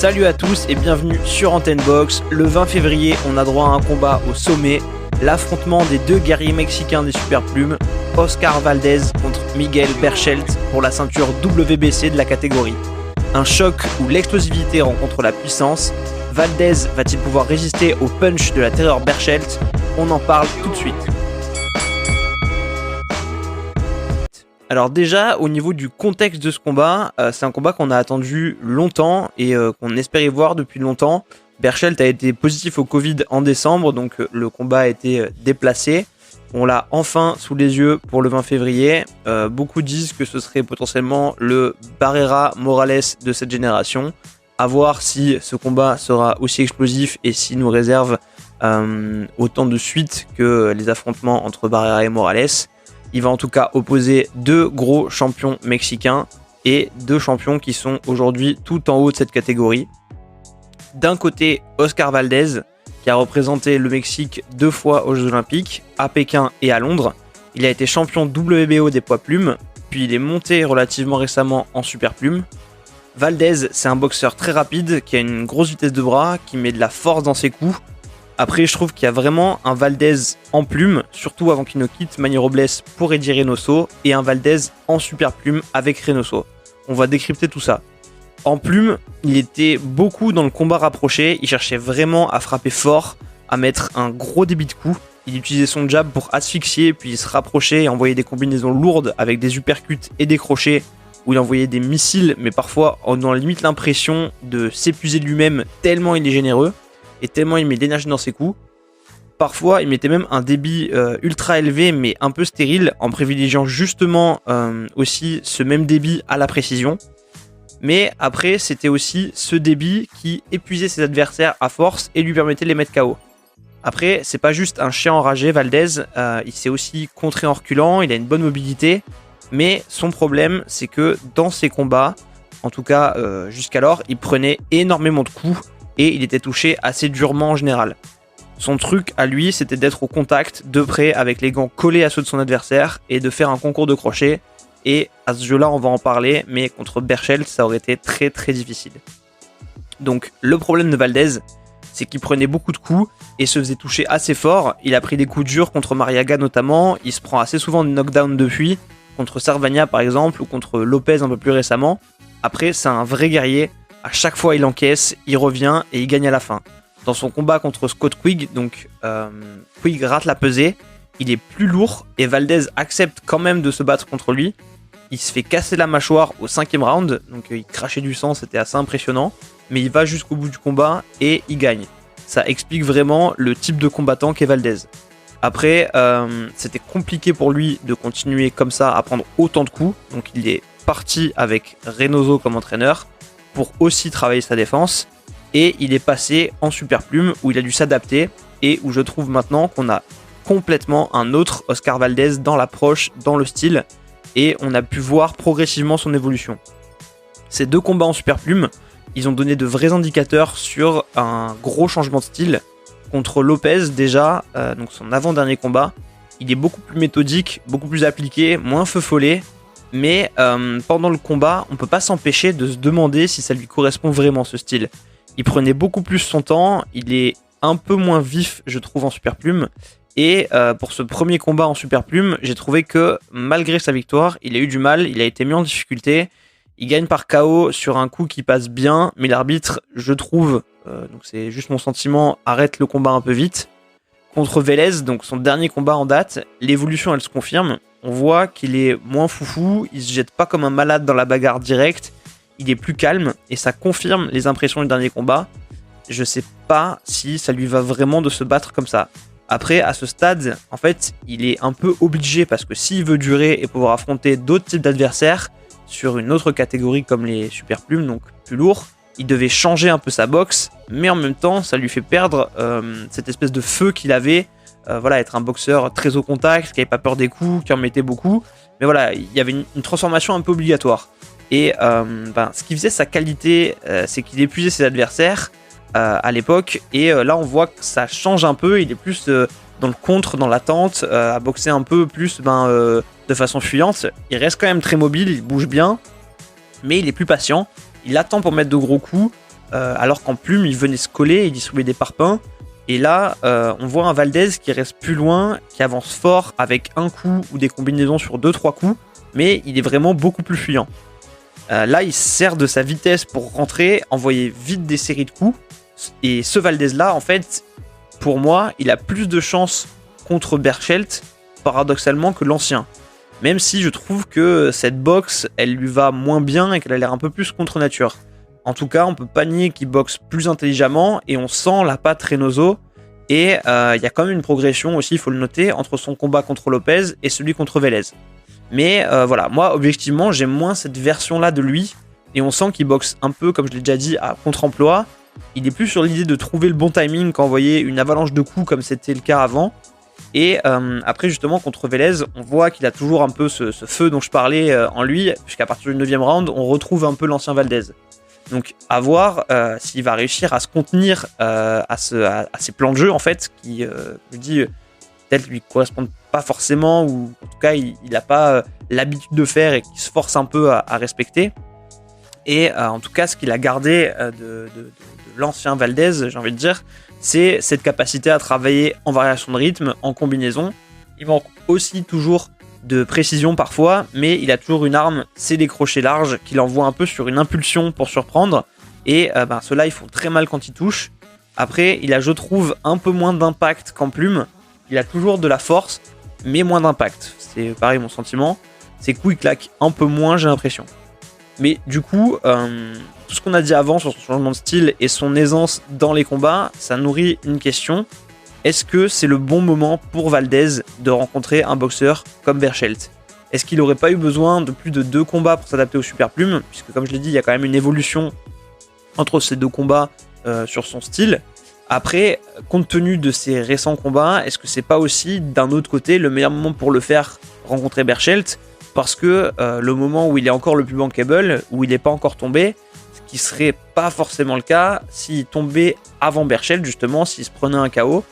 Salut à tous et bienvenue sur Antenne Box. Le 20 février, on a droit à un combat au sommet. L'affrontement des deux guerriers mexicains des super plumes, Oscar Valdez contre Miguel Berchelt pour la ceinture WBC de la catégorie. Un choc où l'explosivité rencontre la puissance. Valdez va-t-il pouvoir résister au punch de la terreur Berchelt? On en parle tout de suite. Alors déjà, au niveau du contexte de ce combat, c'est un combat qu'on a attendu longtemps et qu'on espérait voir depuis longtemps. Berchelt a été positif au Covid en décembre, donc le combat a été déplacé. On l'a enfin sous les yeux pour le 20 février. Beaucoup disent que ce serait potentiellement le Barrera Morales de cette génération. À voir si ce combat sera aussi explosif et s'il nous réserve autant de suites que les affrontements entre Barrera et Morales. Il va en tout cas opposer deux gros champions mexicains et deux champions qui sont aujourd'hui tout en haut de cette catégorie. D'un côté, Oscar Valdez, qui a représenté le Mexique 2 fois aux Jeux Olympiques, à Pékin et à Londres. Il a été champion WBO des poids plumes, puis il est monté relativement récemment en super plume. Valdez, c'est un boxeur très rapide, qui a une grosse vitesse de bras, qui met de la force dans ses coups. Après, je trouve qu'il y a vraiment un Valdez en plume, surtout avant qu'il ne quitte Manny Robles pour Eddie Reynoso, et un Valdez en super plume avec Reynoso. On va décrypter tout ça. En plume, il était beaucoup dans le combat rapproché, il cherchait vraiment à frapper fort, à mettre un gros débit de coups. Il utilisait son jab pour asphyxier, puis il se rapprochait et envoyait des combinaisons lourdes avec des uppercuts et des crochets, où il envoyait des missiles, mais parfois en ayant limite l'impression de s'épuiser de lui-même tellement il est généreux. Et tellement il met d'énergie dans ses coups. Parfois, il mettait même un débit ultra élevé, mais un peu stérile, en privilégiant justement aussi ce même débit à la précision. Mais après, c'était aussi ce débit qui épuisait ses adversaires à force et lui permettait de les mettre KO. Après, c'est pas juste un chien enragé, Valdez, il s'est aussi contré en reculant, il a une bonne mobilité. Mais son problème, c'est que dans ses combats, en tout cas jusqu'alors, il prenait énormément de coups. Et il était touché assez durement en général. Son truc à lui, c'était d'être au contact, de près, avec les gants collés à ceux de son adversaire, et de faire un concours de crochet. Et à ce jeu-là, on va en parler, mais contre Berchelt, ça aurait été très très difficile. Donc le problème de Valdez, c'est qu'il prenait beaucoup de coups, et se faisait toucher assez fort. Il a pris des coups durs contre Mariaga notamment, il se prend assez souvent des knockdowns depuis, contre Servania par exemple, ou contre Lopez un peu plus récemment. Après, c'est un vrai guerrier. À chaque fois, il encaisse, il revient et il gagne à la fin. Dans son combat contre Scott Quigg, donc Quigg rate la pesée, il est plus lourd et Valdez accepte quand même de se battre contre lui. Il se fait casser la mâchoire au 5e round, donc il crachait du sang, c'était assez impressionnant. Mais il va jusqu'au bout du combat et il gagne. Ça explique vraiment le type de combattant qu'est Valdez. Après, c'était compliqué pour lui de continuer comme ça à prendre autant de coups. Donc il est parti avec Reynoso comme entraîneur pour aussi travailler sa défense, et il est passé en super plume où il a dû s'adapter et où je trouve maintenant qu'on a complètement un autre Oscar Valdez dans l'approche, dans le style, et on a pu voir progressivement son évolution. Ces deux combats en super plume, ils ont donné de vrais indicateurs sur un gros changement de style. Contre Lopez déjà, donc son avant-dernier combat, il est beaucoup plus méthodique, beaucoup plus appliqué, moins feu follet. Mais pendant le combat, on peut pas s'empêcher de se demander si ça lui correspond vraiment ce style. Il prenait beaucoup plus son temps, il est un peu moins vif je trouve en super plume. Et pour ce premier combat en super plume, j'ai trouvé que malgré sa victoire, il a eu du mal, il a été mis en difficulté. Il gagne par KO sur un coup qui passe bien, mais l'arbitre, je trouve, donc c'est juste mon sentiment, arrête le combat un peu vite. Contre Vélez, donc son dernier combat en date, l'évolution elle se confirme. On voit qu'il est moins foufou, il se jette pas comme un malade dans la bagarre directe, il est plus calme et ça confirme les impressions du dernier combat. Je sais pas si ça lui va vraiment de se battre comme ça. Après, à ce stade, en fait, il est un peu obligé parce que s'il veut durer et pouvoir affronter d'autres types d'adversaires sur une autre catégorie comme les super plumes, donc plus lourds, il devait changer un peu sa boxe, mais en même temps, ça lui fait perdre cette espèce de feu qu'il avait. Voilà, être un boxeur très au contact, qui n'avait pas peur des coups, qui en mettait beaucoup. Mais voilà, il y avait une transformation un peu obligatoire. Et ce qui faisait sa qualité, c'est qu'il épuisait ses adversaires à l'époque. Et là, on voit que ça change un peu. Il est plus dans le contre, dans l'attente, à boxer un peu plus de façon fuyante. Il reste quand même très mobile, il bouge bien, mais il est plus patient. Il attend pour mettre de gros coups. alors qu'en plume, il venait se coller et distribuer des parpaings. Et là, on voit un Valdez qui reste plus loin, qui avance fort avec un coup ou des combinaisons sur 2-3 coups, mais il est vraiment beaucoup plus fuyant. Là, il se sert de sa vitesse pour rentrer, envoyer vite des séries de coups. Et ce Valdez-là, en fait, pour moi, il a plus de chances contre Berchelt, paradoxalement, que l'ancien. Même si je trouve que cette boxe, elle lui va moins bien et qu'elle a l'air un peu plus contre nature. En tout cas, on peut pas nier qu'il boxe plus intelligemment et on sent la patte Reynoso. Et il y a quand même une progression aussi, il faut le noter, entre son combat contre Lopez et celui contre Vélez. Mais voilà, moi, objectivement, j'aime moins cette version-là de lui. Et on sent qu'il boxe un peu, comme je l'ai déjà dit, à contre-emploi. Il est plus sur l'idée de trouver le bon timing qu'envoyer une avalanche de coups comme c'était le cas avant. Et après, justement, contre Vélez, on voit qu'il a toujours un peu ce feu dont je parlais en lui, puisqu'à partir du 9e round, on retrouve un peu l'ancien Valdez. Donc, à voir s'il va réussir à se contenir à ces plans de jeu, en fait, qui, je dis, peut-être lui correspondent pas forcément, ou en tout cas, il n'a pas l'habitude de faire et qui se force un peu à respecter. Et en tout cas, ce qu'il a gardé de l'ancien Valdez, j'ai envie de dire, c'est cette capacité à travailler en variation de rythme, en combinaison. Il manque aussi toujours de précision parfois, mais il a toujours une arme, c'est des crochets larges qu'il envoie un peu sur une impulsion pour surprendre. Et ceux-là, ils font très mal quand ils touchent. Après, il a, je trouve, un peu moins d'impact qu'en plume. Il a toujours de la force, mais moins d'impact. C'est pareil mon sentiment. Ses coups, ils claquent un peu moins, j'ai l'impression. Mais du coup, tout ce qu'on a dit avant sur son changement de style et son aisance dans les combats, ça nourrit une question. Est-ce que c'est le bon moment pour Valdez de rencontrer un boxeur comme Berchelt ? Est-ce qu'il n'aurait pas eu besoin de plus de 2 combats pour s'adapter au super plume ? Puisque comme je l'ai dit, il y a quand même une évolution entre ces 2 combats sur son style. Après, compte tenu de ses récents combats, est-ce que c'est pas aussi, d'un autre côté, le meilleur moment pour le faire rencontrer Berchelt ? Parce que le moment où il est encore le plus bankable, où il n'est pas encore tombé, ce qui serait pas forcément le cas s'il tombait avant Berchelt, justement, s'il se prenait un KO.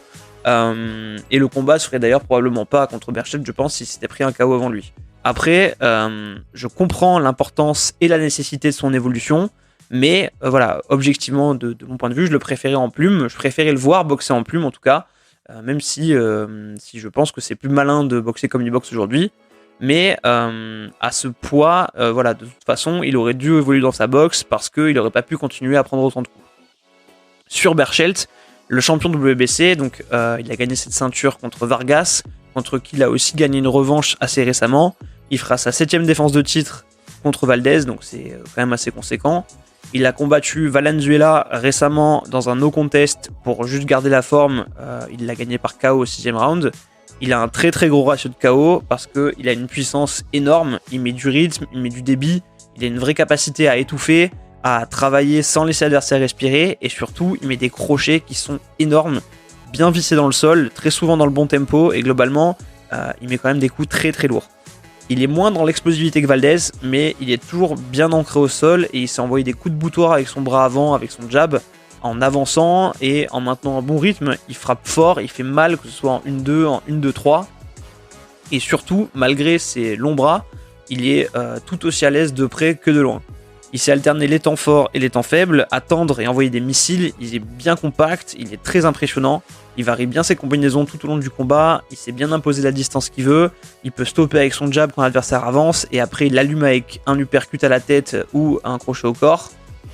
Et le combat serait d'ailleurs probablement pas contre Berchelt, je pense, s'il s'était pris un KO avant lui. Après, je comprends l'importance et la nécessité de son évolution, mais voilà, objectivement, de mon point de vue, je le préférais en plume. Je préférais le voir boxer en plume, en tout cas, même si je pense que c'est plus malin de boxer comme il boxe aujourd'hui. Mais à ce poids, voilà, de toute façon, il aurait dû évoluer dans sa boxe parce qu'il n'aurait pas pu continuer à prendre autant de coups. Sur Berchelt, le champion WBC, donc il a gagné cette ceinture contre Vargas, contre qui il a aussi gagné une revanche assez récemment. Il fera sa 7ème défense de titre contre Valdez, donc c'est quand même assez conséquent. Il a combattu Valenzuela récemment dans un no contest pour juste garder la forme. Il l'a gagné par KO au 6ème round. Il a un très très gros ratio de KO parce qu'il a une puissance énorme. Il met du rythme, il met du débit. Il a une vraie capacité à étouffer, à travailler sans laisser l'adversaire respirer. Et surtout, il met des crochets qui sont énormes, bien vissés dans le sol, très souvent dans le bon tempo. Et globalement, il met quand même des coups très très lourds. Il est moins dans l'explosivité que Valdez, mais il est toujours bien ancré au sol et il s'est envoyé des coups de boutoir avec son bras avant, avec son jab, en avançant et en maintenant un bon rythme. Il frappe fort, il fait mal, que ce soit en 1-2, en 1-2-3. Et surtout, malgré ses longs bras, il est tout aussi à l'aise de près que de loin. Il sait alterner les temps forts et les temps faibles, attendre et envoyer des missiles. Il est bien compact, il est très impressionnant. Il varie bien ses combinaisons tout au long du combat, il sait bien imposer la distance qu'il veut, il peut stopper avec son jab quand l'adversaire avance, et après il l'allume avec un uppercut à la tête ou un crochet au corps.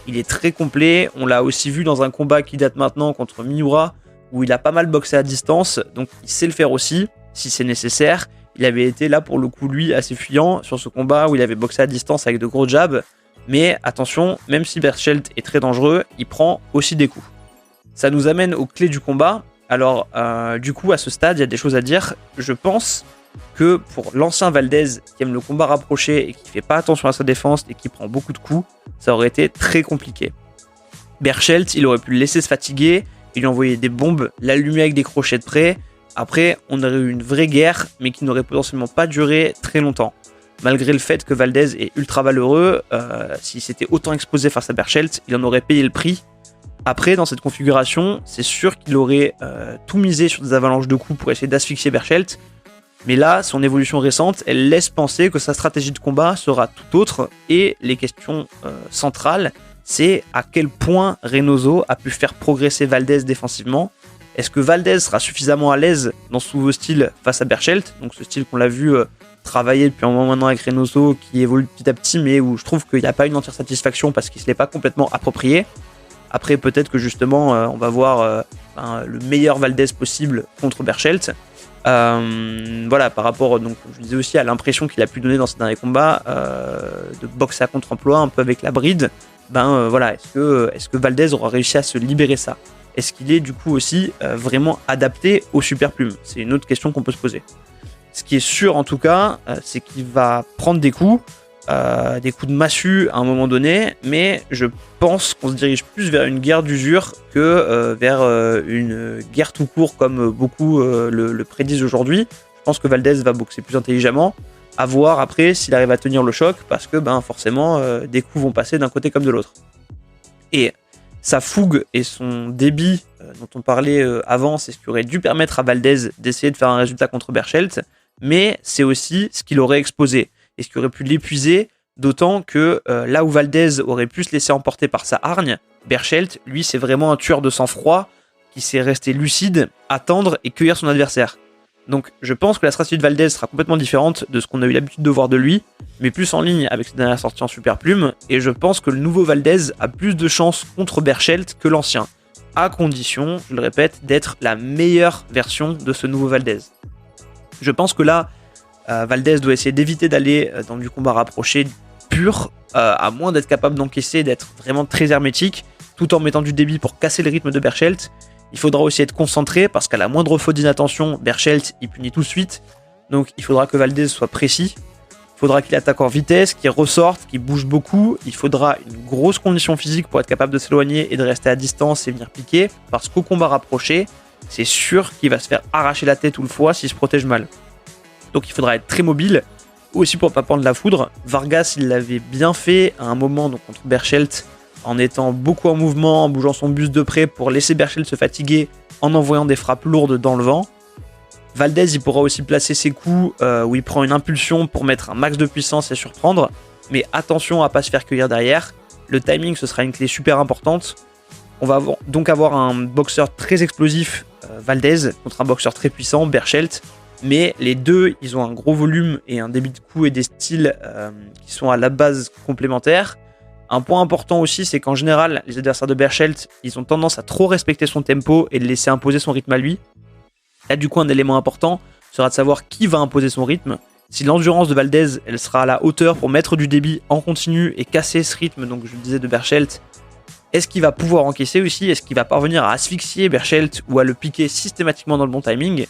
Il est très complet, on l'a aussi vu dans un combat qui date maintenant contre Miura, où il a pas mal boxé à distance, donc il sait le faire aussi, si c'est nécessaire. Il avait été là pour le coup lui assez fuyant sur ce combat où il avait boxé à distance avec de gros jabs, mais attention, même si Berchelt est très dangereux, il prend aussi des coups. Ça nous amène aux clés du combat. Alors, du coup, à ce stade, il y a des choses à dire. Je pense que pour l'ancien Valdez, qui aime le combat rapproché et qui fait pas attention à sa défense et qui prend beaucoup de coups, ça aurait été très compliqué. Berchelt, il aurait pu le laisser se fatiguer, il lui envoyer des bombes, l'allumer avec des crochets de près. Après, on aurait eu une vraie guerre, mais qui n'aurait potentiellement pas duré très longtemps. Malgré le fait que Valdez est ultra valeureux, s'il s'était autant exposé face à Berchelt, il en aurait payé le prix. Après, dans cette configuration, c'est sûr qu'il aurait tout misé sur des avalanches de coups pour essayer d'asphyxier Berchelt. Mais là, son évolution récente, elle laisse penser que sa stratégie de combat sera tout autre. Et les questions centrales, c'est à quel point Reynoso a pu faire progresser Valdez défensivement. Est-ce que Valdez sera suffisamment à l'aise dans ce nouveau style face à Berchelt, donc ce style qu'on l'a vu travailler depuis un moment maintenant avec Reynoso, qui évolue petit à petit, mais où je trouve qu'il n'y a pas une entière satisfaction parce qu'il ne se l'est pas complètement approprié. Après, peut-être que justement, on va voir le meilleur Valdez possible contre Berchelt. Voilà, par rapport, donc, je disais aussi à l'impression qu'il a pu donner dans ses derniers combats de boxe à contre-emploi, un peu avec la bride. Voilà, est-ce que Valdez aura réussi à se libérer ça? Est-ce qu'il est du coup aussi vraiment adapté au super plume? C'est une autre question qu'on peut se poser. Ce qui est sûr en tout cas, c'est qu'il va prendre des coups de massue à un moment donné, mais je pense qu'on se dirige plus vers une guerre d'usure que vers une guerre tout court comme beaucoup le prédisent aujourd'hui. Je pense que Valdez va boxer plus intelligemment, à voir après s'il arrive à tenir le choc, parce que forcément des coups vont passer d'un côté comme de l'autre. Et sa fougue et son débit dont on parlait avant, c'est ce qui aurait dû permettre à Valdez d'essayer de faire un résultat contre Berchelt, mais c'est aussi ce qu'il aurait exposé et ce qui aurait pu l'épuiser, d'autant que là où Valdez aurait pu se laisser emporter par sa hargne, Berchelt, lui, c'est vraiment un tueur de sang-froid qui sait rester lucide, attendre et cueillir son adversaire. Donc je pense que la stratégie de Valdez sera complètement différente de ce qu'on a eu l'habitude de voir de lui, mais plus en ligne avec ses dernières sorties en super plume, et je pense que le nouveau Valdez a plus de chances contre Berchelt que l'ancien, à condition, je le répète, d'être la meilleure version de ce nouveau Valdez. Je pense que là, Valdez doit essayer d'éviter d'aller dans du combat rapproché pur, à moins d'être capable d'encaisser, d'être vraiment très hermétique, tout en mettant du débit pour casser le rythme de Berchelt. Il faudra aussi être concentré, parce qu'à la moindre faute d'inattention, Berchelt, il punit tout de suite. Donc il faudra que Valdez soit précis. Il faudra qu'il attaque en vitesse, qu'il ressorte, qu'il bouge beaucoup. Il faudra une grosse condition physique pour être capable de s'éloigner et de rester à distance et venir piquer, parce qu'au combat rapproché, c'est sûr qu'il va se faire arracher la tête ou le foie s'il se protège mal. Donc il faudra être très mobile, aussi pour ne pas prendre la foudre. Vargas, il l'avait bien fait à un moment donc contre Berchelt, en étant beaucoup en mouvement, en bougeant son buste de près pour laisser Berchelt se fatiguer, en envoyant des frappes lourdes dans le vent. Valdez, il pourra aussi placer ses coups où il prend une impulsion pour mettre un max de puissance et surprendre, mais attention à ne pas se faire cueillir derrière. Le timing, ce sera une clé super importante. On va donc avoir un boxeur très explosif, Valdez, contre un boxeur très puissant, Berchelt. Mais les deux, ils ont un gros volume et un débit de coups et des styles qui sont à la base complémentaires. Un point important aussi, c'est qu'en général, les adversaires de Berchelt, ils ont tendance à trop respecter son tempo et de laisser imposer son rythme à lui. Là, du coup, un élément important sera de savoir qui va imposer son rythme. Si l'endurance de Valdez, elle sera à la hauteur pour mettre du débit en continu et casser ce rythme, donc je le disais, de Berchelt, est-ce qu'il va pouvoir encaisser aussi? Est-ce qu'il va parvenir à asphyxier Berchelt ou à le piquer systématiquement dans le bon timing?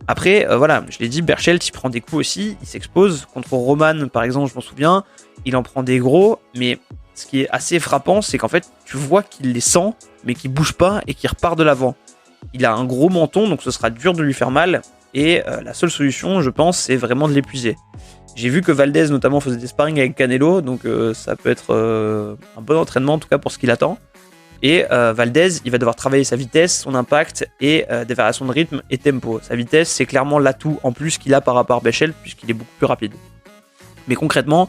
Après, voilà, je l'ai dit, Berchelt, il prend des coups aussi, il s'expose. Contre Roman, par exemple, je m'en souviens, il en prend des gros, mais ce qui est assez frappant, c'est qu'en fait, tu vois qu'il les sent, mais qu'il bouge pas et qu'il repart de l'avant. Il a un gros menton, donc ce sera dur de lui faire mal, et la seule solution, je pense, c'est vraiment de l'épuiser. J'ai vu que Valdez, notamment, faisait des sparring avec Canelo, donc ça peut être un bon entraînement, en tout cas pour ce qu'il attend. Et Valdez, il va devoir travailler sa vitesse, son impact et des variations de rythme et tempo. Sa vitesse, c'est clairement l'atout en plus qu'il a par rapport à Berchelt, puisqu'il est beaucoup plus rapide. Mais concrètement,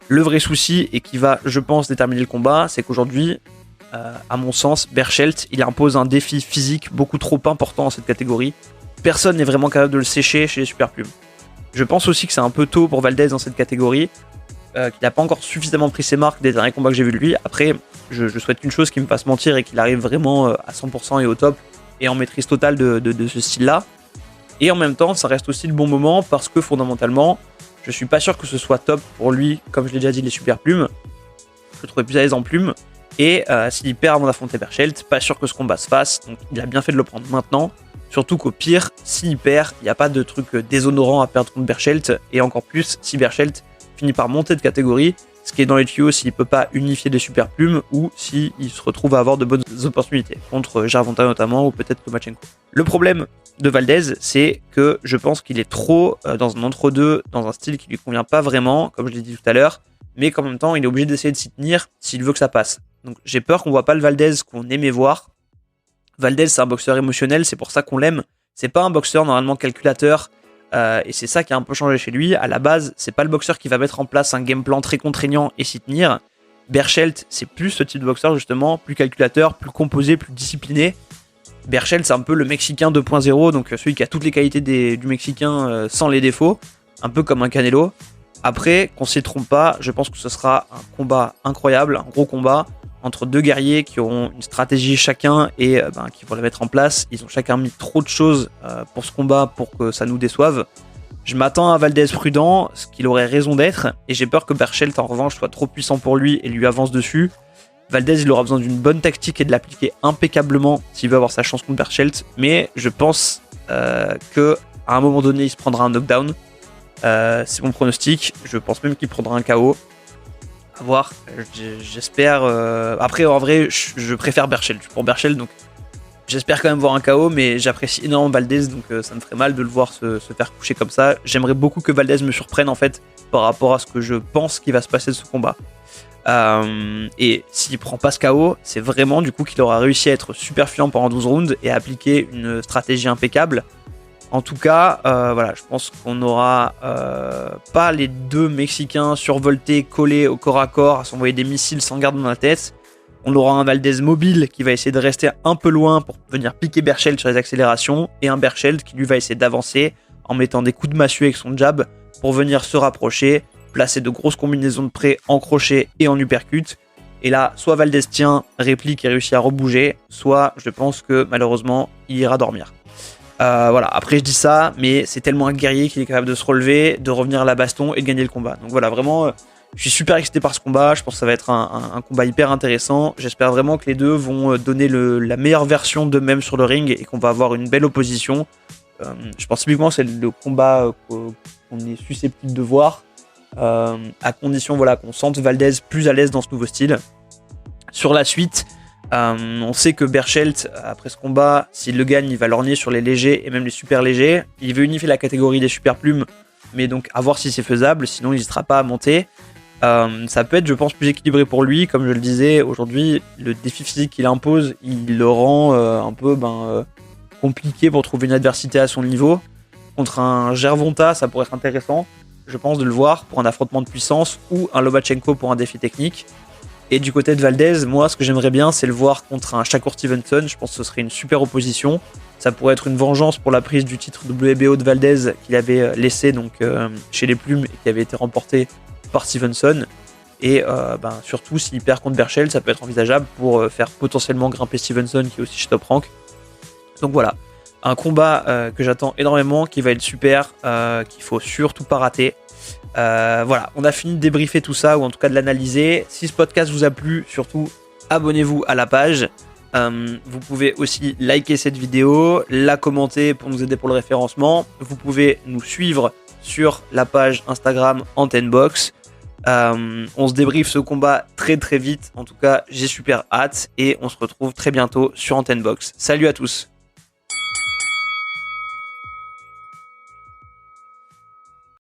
le vrai souci, et qui va, je pense, déterminer le combat, c'est qu'aujourd'hui, à mon sens, Berchelt, il impose un défi physique beaucoup trop important dans cette catégorie. Personne n'est vraiment capable de le sécher chez les super plumes. Je pense aussi que c'est un peu tôt pour Valdez dans cette catégorie, qu'il n'a pas encore suffisamment pris ses marques des derniers combats que j'ai vus de lui. Après, je souhaite une chose qui me fasse mentir et qu'il arrive vraiment à 100% et au top et en maîtrise totale de ce style-là. Et en même temps, ça reste aussi le bon moment parce que fondamentalement, je suis pas sûr que ce soit top pour lui, comme je l'ai déjà dit, les super plumes. Je le trouvais plus à l'aise en plumes. Et s'il perd avant d'affronter Berchelt, pas sûr que ce combat se fasse. Donc il a bien fait de le prendre maintenant. Surtout qu'au pire, s'il perd, il n'y a pas de truc déshonorant à perdre contre Berchelt. Et encore plus, si Berchelt finit par monter de catégorie, ce qui est dans les tuyaux s'il ne peut pas unifier des super plumes ou s'il se retrouve à avoir de bonnes opportunités, contre Gervonta notamment ou peut-être Lomachenko. Le problème de Valdez, c'est que je pense qu'il est trop dans un entre-deux, dans un style qui lui convient pas vraiment, comme je l'ai dit tout à l'heure, mais qu'en même temps, il est obligé d'essayer de s'y tenir s'il veut que ça passe. Donc j'ai peur qu'on voit pas le Valdez qu'on aimait voir. Valdez, c'est un boxeur émotionnel, c'est pour ça qu'on l'aime. C'est pas un boxeur normalement calculateur, et c'est ça qui a un peu changé chez lui. À la base, c'est pas le boxeur qui va mettre en place un game plan très contraignant et s'y tenir. Berchelt, c'est plus ce type de boxeur justement, plus calculateur, plus composé, plus discipliné. Berchelt, c'est un peu le Mexicain 2.0, donc celui qui a toutes les qualités du Mexicain sans les défauts, un peu comme un Canelo. Après, qu'on s'y trompe pas, je pense que ce sera un combat incroyable, un gros combat entre deux guerriers qui auront une stratégie chacun et qui vont la mettre en place. Ils ont chacun mis trop de choses pour ce combat pour que ça nous déçoive. Je m'attends à Valdez prudent, ce qu'il aurait raison d'être, et j'ai peur que Berchelt en revanche soit trop puissant pour lui et lui avance dessus. Valdez, il aura besoin d'une bonne tactique et de l'appliquer impeccablement s'il veut avoir sa chance contre Berchelt, mais je pense qu'à un moment donné, il se prendra un knockdown. C'est mon pronostic. Je pense même qu'il prendra un KO. À voir. J'espère. Après, en vrai, je préfère Berchelt pour Berchelt, donc j'espère quand même voir un KO, mais j'apprécie énormément Valdez, donc ça me ferait mal de le voir se faire coucher comme ça. J'aimerais beaucoup que Valdez me surprenne en fait par rapport à ce que je pense qu'il va se passer de ce combat. Et s'il prend pas ce KO, c'est vraiment du coup qu'il aura réussi à être super filant pendant 12 rounds et à appliquer une stratégie impeccable. En tout cas, voilà, je pense qu'on n'aura pas les deux Mexicains survoltés, collés au corps à corps, à s'envoyer des missiles sans garde dans la tête. On aura un Valdez mobile qui va essayer de rester un peu loin pour venir piquer Berchelt sur les accélérations, et un Berchelt qui lui va essayer d'avancer en mettant des coups de massue avec son jab pour venir se rapprocher, placer de grosses combinaisons de près en crochet et en uppercut. Et là, soit Valdez tient, réplique et réussit à rebouger, soit je pense que malheureusement, il ira dormir. Voilà, après je dis ça, mais c'est tellement un guerrier qu'il est capable de se relever, de revenir à la baston et de gagner le combat. Donc voilà, vraiment, je suis super excité par ce combat, je pense que ça va être un combat hyper intéressant. J'espère vraiment que les deux vont donner la meilleure version d'eux-mêmes sur le ring et qu'on va avoir une belle opposition. Je pense typiquement que c'est le combat qu'on est susceptible de voir, à condition voilà, qu'on sente Valdez plus à l'aise dans ce nouveau style. Sur la suite, on sait que Berchelt, après ce combat, s'il le gagne, il va lorgner sur les légers et même les super légers. Il veut unifier la catégorie des super plumes, mais donc à voir si c'est faisable, sinon il n'hésitera pas à monter. Ça peut être, je pense, plus équilibré pour lui. Comme je le disais, aujourd'hui, le défi physique qu'il impose, il le rend un peu compliqué pour trouver une adversité à son niveau. Contre un Gervonta, ça pourrait être intéressant, je pense, de le voir pour un affrontement de puissance, ou un Lomachenko pour un défi technique. Et du côté de Valdez, moi, ce que j'aimerais bien, c'est le voir contre un Shakur Stevenson. Je pense que ce serait une super opposition. Ça pourrait être une vengeance pour la prise du titre WBO de Valdez qu'il avait laissé donc, chez les plumes et qui avait été remporté par Stevenson. Et surtout, s'il perd contre Berchelt, ça peut être envisageable pour faire potentiellement grimper Stevenson, qui est aussi chez Top Rank. Donc voilà, un combat que j'attends énormément, qui va être super, qu'il faut surtout pas rater. Voilà, on a fini de débriefer tout ça, ou en tout cas de l'analyser. Si ce podcast vous a plu, surtout abonnez-vous à la page. Vous pouvez aussi liker cette vidéo, la commenter pour nous aider pour le référencement. Vous pouvez nous suivre sur la page Instagram Antennebox. On se débriefe ce combat très très vite. En tout cas, j'ai super hâte et on se retrouve très bientôt sur Antennebox. Salut à tous.